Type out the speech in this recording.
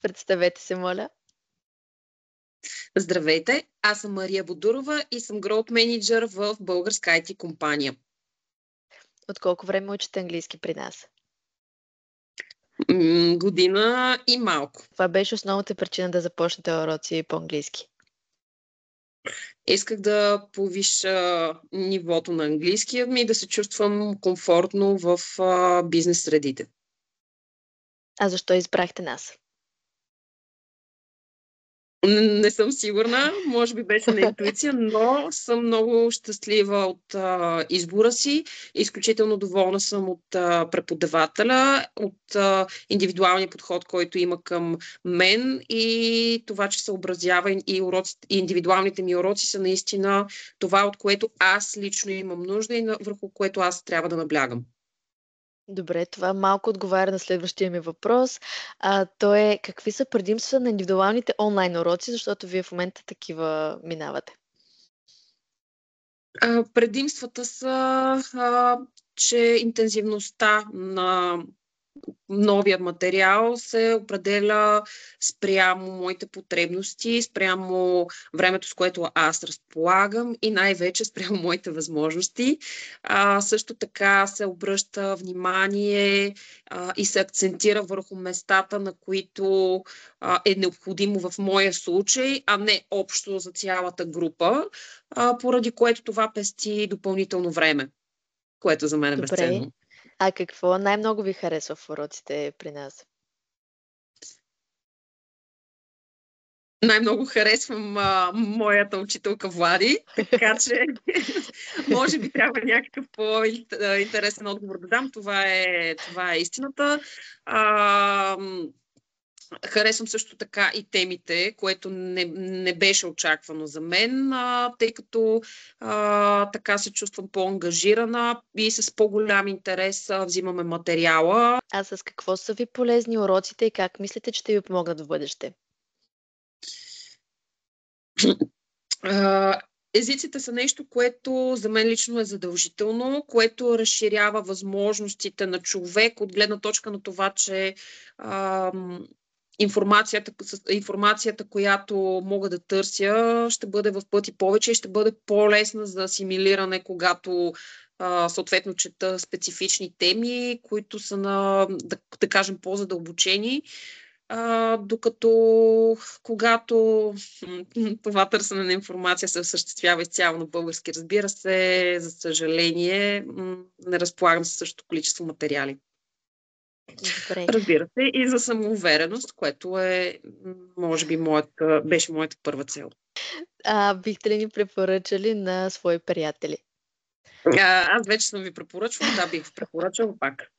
Представете се, моля. Здравейте, аз съм Мария Бодурова и съм Growth Manager в българска IT компания. От колко време учите английски при нас? Година и малко. Това беше основната причина да започнете уроци по английски. Исках да повиша нивото на английския ми и да се чувствам комфортно в бизнес средите. А защо избрахте нас? Не съм сигурна, може би беше на интуиция, но съм много щастлива от избора си. Изключително доволна съм от преподавателя, от индивидуалния подход, който има към мен и това, че съобразява и индивидуалните ми уроци са наистина това, от което аз лично имам нужда и върху което аз трябва да наблягам. Добре, това малко отговаря на следващия ми въпрос. То е какви са предимства на индивидуалните онлайн уроци, защото вие в момента такива минавате? Предимствата са, че интензивността на новия материал се определя спрямо моите потребности, спрямо времето, с което аз разполагам и най-вече спрямо моите възможности. Също така се обръща внимание и се акцентира върху местата, на които е необходимо в моя случай, а не общо за цялата група, поради което това пести допълнително време, което за мен е Добре. безценно. А какво най-много ви харесва в уроците при нас? Най-много харесвам моята учителка Влади, така че може би трябва някакъв по-интересен отговор да дам. Това е истината. Харесвам също така и темите, което не беше очаквано за мен, тъй като така се чувствам по-ангажирана и с по-голям интерес взимаме материала. А с какво са ви полезни уроците и как мислите, че ще ви помогнат в бъдеще? Езиците са нещо, което за мен лично е задължително, което разширява възможностите на човек от гледна точка на това, че информацията, която мога да търся, ще бъде в пъти повече и ще бъде по-лесна за асимилиране, когато съответно чета специфични теми, които са да кажем, по-задълбочени. Докато когато това търсене на информация се осъществява изцяло на български, разбира се, за съжаление, не разполагам със същото количество материали. Добре. Разбира се, и за самоувереност, което може би, беше моята първа цел. Бихте ли ни препоръчали на свои приятели? Аз вече съм ви препоръчвала, да, бих препоръчала пак.